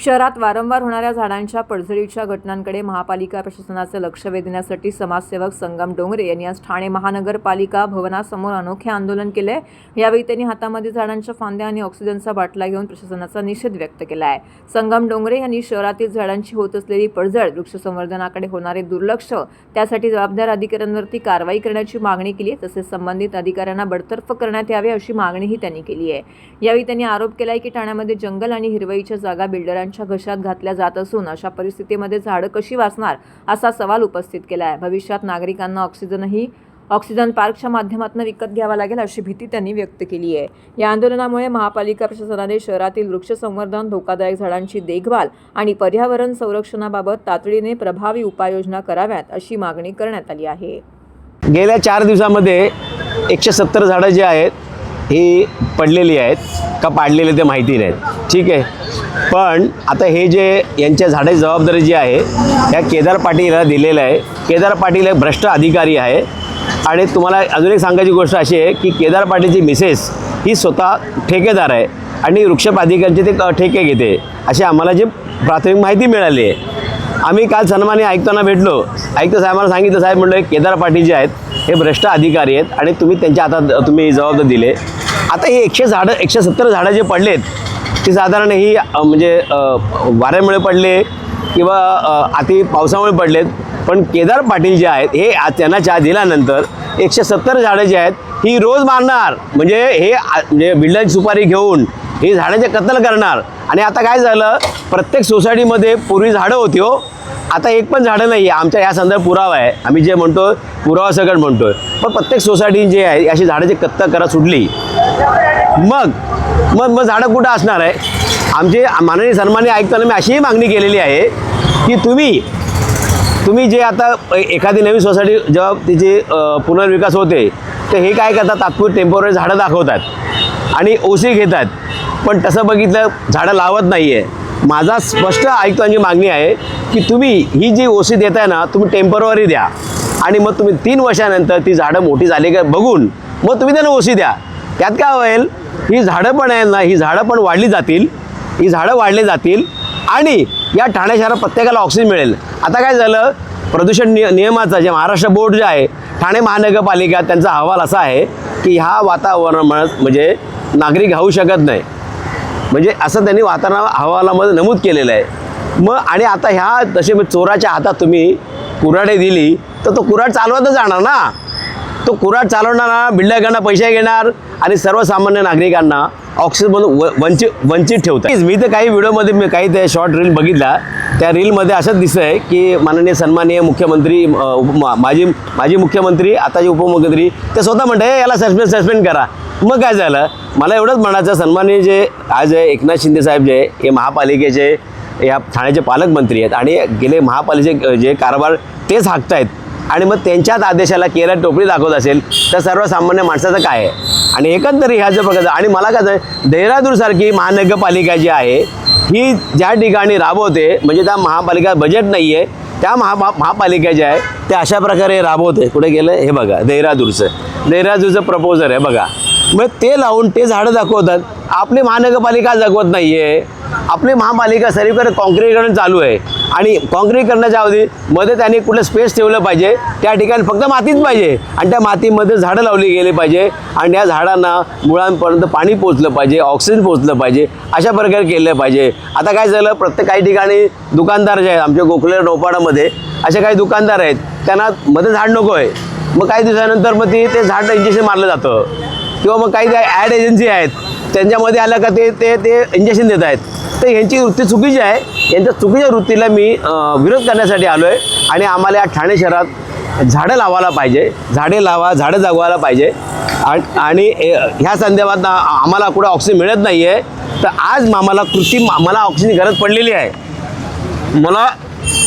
शहरात वारंवार होणाऱ्या झाडांच्या पडझडीच्या घटनांकडे महापालिका प्रशासनाचे लक्ष वेधण्यासाठी समाजसेवक संगम डोंगरे यांनी आज ठाणे महानगरपालिका भवनासमोर अनोखे आंदोलन केले। यावेळी त्यांनी हातामध्ये झाडांच्या फांद्या आणि ऑक्सिजनचा बाटला घेऊन प्रशासनाचा निषेध व्यक्त केला आहे। संगम डोंगरे यांनी शहरातील झाडांची होत असलेली पडझड, वृक्ष संवर्धनाकडे होणारे दुर्लक्ष, त्यासाठी जबाबदार अधिकाऱ्यांवरती कारवाई करण्याची मागणी केली आहे। तसेच संबंधित अधिकाऱ्यांना बडतर्फ करण्यात यावे अशी मागणीही त्यांनी केली आहे। यावेळी त्यांनी आरोप केला की ठाण्यामध्ये जंगल आणि हिरवळीच्या जागा बिल्डरांच्या घशात घातल्या जात असून अशा परिस्थितीमध्ये झाडं कशी वाचणार असा सवाल उपस्थित केला आहे। भविष्यात नागरिकांना ऑक्सिजन पार्कच्या माध्यमातून विकत घ्यावा लागेल अशी भीती त्यांनी व्यक्त केली आहे। या आंदोलनामुळे महापालिका प्रशासनाने शहरातील वृक्ष संवर्धन, धोकादायक झाडांची देखभाल आणि पर्यावरण संरक्षणाबाबत तातडीने प्रभावी उपाययोजना कराव्यात अशी मागणी करण्यात आली आहे। गेल्या 4 दिवसामध्ये 170 झाडं जी आहेत ही पडलेली आहेत का पाडलेले ते माहिती नाहीत, ठीक आहे। पण आता हे जे यांच्या झाडाची जबाबदारी जी आहे ह्या केदार पाटील याला दिलेलं आहे। केदार पाटील एक भ्रष्ट अधिकारी आहे आणि तुम्हाला अजून एक सांगायची गोष्ट अशी आहे की केदार पाटीलची मिसेस ही स्वतः ठेकेदार आहे आणि वृक्ष प्राधिकरणचे ते ठेके घेते अशी आम्हाला जी प्राथमिक माहिती मिळाली आहे। आम्ही काल सन्माननीय आयुक्तांना भेटलो, आयुक्त साहेबांना सांगितलं, साहेब म्हणलं केदार पाटील जे आहेत हे भ्रष्ट अधिकारी आहेत आणि तुम्ही त्यांच्या हातात जबाबदारी दिले। आता हे 170 झाडं जे पडलेत ते साधारण ही म्हणजे वाऱ्यामुळे पडले किंवा अति पावसामुळे पडलेत, पण केदार पाटील जे आहेत हे त्यांना चहा दिल्यानंतर 170 झाडं जी आहेत ही रोज मारणार, म्हणजे हे म्हणजे बिल्डरची सुपारी घेऊन ही झाडांचे कत्तल करणार। आणि आता काय झालं, प्रत्येक सोसायटीमध्ये पूर्वी झाडं होती हो, आता एक पण झाडं नाही आहे। आमच्या या संदर्भात पुरावा आहे, आम्ही जे म्हणतो पुरावा सकट म्हणतोय, पण प्रत्येक सोसायटी जे आहे अशी झाडाची कत्तल करा सुटली, मग झाडं कुठं असणार आहे। आमचे माननीय सन्माननीय आयुक्तांना मी अशीही मागणी केलेली आहे की तुम्ही जे आता एखादी नवीन सोसायटी जेव्हा तिची पुनर्विकास होते तर हे काय करतात, तात्पुरती टेम्पोररी झाडं दाखवतात आणि ओसी घेतात, पण तसं बघितलं झाडं लावत नाही आहे। माझा स्पष्ट आयुक्तांची मागणी आहे की तुम्ही ही जी ओसी देताय ना, तुम्ही टेम्पररी द्या आणि मग तुम्ही 3 वर्षानंतर ती झाडं मोठी झाली का बघून मग तुम्ही त्यांना ओसी द्या। त्यात काय होईल, ही झाडं पण आहेत ना, ही झाडं पण वाढली जातील आणि या ठाणे शहरात प्रत्येकाला ऑक्सिजन मिळेल। आता काय झालं, प्रदूषण नियमाचा जे महाराष्ट्र बोर्ड जे आहे, ठाणे महानगरपालिका, त्यांचा अहवाल असा आहे की ह्या वातावरणात म्हणजे नागरिक राहू शकत नाही, म्हणजे असं त्यांनी वातावरण अहवालामध्ये नमूद केलेलं आहे। मग आणि आता ह्या तसे चोराच्या हातात तुम्ही कुऱ्हाडी दिली तर तो कुऱ्हाड चालवतच जाणार ना, तो कुऱ्हाड चालवणारा बिल्डरकडनं पैसे घेणार आणि सर्वसामान्य नागरिकांना ऑक्सिजनमधून वंचित ठेवतात। मी तर काही व्हिडिओमध्ये मी काही ते शॉर्ट रील बघितला, त्या रीलमध्ये असंच दिसतं आहे की माननीय सन्माननीय मुख्यमंत्री, माजी मुख्यमंत्री, आताचे उपमुख्यमंत्री ते स्वतः म्हणते याला सस्पेंड करा। मग काय झालं, मला एवढंच म्हणायचं, सन्माननीय जे आज एकनाथ शिंदे साहेब जे हे महापालिकेचे या ठाण्याचे पालकमंत्री आहेत आणि गेले महापालिकेचे जे कारभार तेच हाकतायत आणि मग त्यांच्याच आदेशाला केला टोपली दाखवत असेल तर सर्वसामान्य माणसाचं काय आहे। आणि एकंदरीत ह्या जर प्रकार आणि मला काय देहरादूनसारखी महानगरपालिका जी आहे ही ज्या ठिकाणी राबवते, म्हणजे त्या महापालिका बजेट नाही आहे, त्या महापालिका ज्या आहे त्या अशा प्रकारे राबवते। कुठे गेलं हे बघा, देहरादूनचं प्रपोजर आहे बघा, मग ते लावून ते झाडं दाखवतात। आपली महानगरपालिका जगवत नाही आहे, आपली महापालिका सर्वीकडे काँक्रीटीकरण चालू आहे आणि काँक्रीटीकरणाच्या मध्ये त्यांनी कुठलं स्पेस ठेवलं पाहिजे, त्या ठिकाणी फक्त मातीच पाहिजे आणि त्या मातीमध्ये झाडं लावली गेली पाहिजे आणि या झाडांना मुळांपर्यंत पाणी पोचलं पाहिजे, ऑक्सिजन पोचलं पाहिजे, अशा प्रकारे केलं पाहिजे। आता काय झालं, प्रत्येक काही ठिकाणी दुकानदार जे आहेत आमच्या गोखले नौपाडामध्ये असे काही दुकानदार आहेत, त्यांना मध्ये झाड नको आहे, मग काही दिवसानंतर मग ते झाड इंजेक्शन मारलं जातं किंवा मग काही ॲड एजन्सी आहेत त्यांच्यामध्ये आलं का ते इंजेक्शन देत आहेत। तर यांची वृत्ती चुकीची आहे, यांच्या चुकीच्या वृत्तीला मी विरोध करण्यासाठी आलो आहे आणि आम्हाला या ठाणे शहरात झाडं लावायला पाहिजे, झाडं जगवायला पाहिजे आणि ह्या संदर्भात आम्हाला कुठं ऑक्सिजन मिळत नाही आहे, तर आज मला ऑक्सिजनची गरज पडलेली आहे,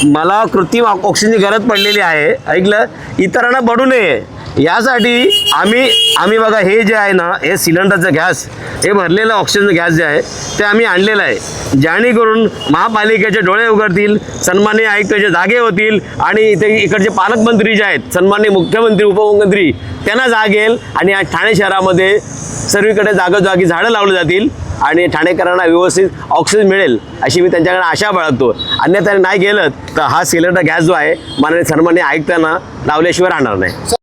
मला कृत्रिम ऑक्सिजनची गरज पडलेली आहे, ऐकलं, इतरांना पडू नये यासाठी आम्ही बघा हे जे आहे ना, हे सिलेंडरचं गॅस, हे भरलेलं ऑक्सिजन गॅस जे आहे ते आम्ही आणलेलं आहे, जेणेकरून महापालिकेचे डोळे उघडतील, सन्माननीय आयुक्ताचे जागे होतील आणि इकडचे पालकमंत्री जे आहेत, सन्माननीय मुख्यमंत्री, उपमुख्यमंत्री त्यांना जागेल आणि ठाणे शहरामध्ये सर्वीकडे जागोजागी झाडं लावली जातील आणि ठाणेकरांना व्यवस्थित ऑक्सिजन मिळेल अशी मी त्यांच्याकडे आशा बाळगतो. अन्यथा नाही गेलं तर हा सिलेंडर गॅस जो आहे माननीय सन्माननीय आयुक्तांना लावल्याशिवाय राहणार नाही.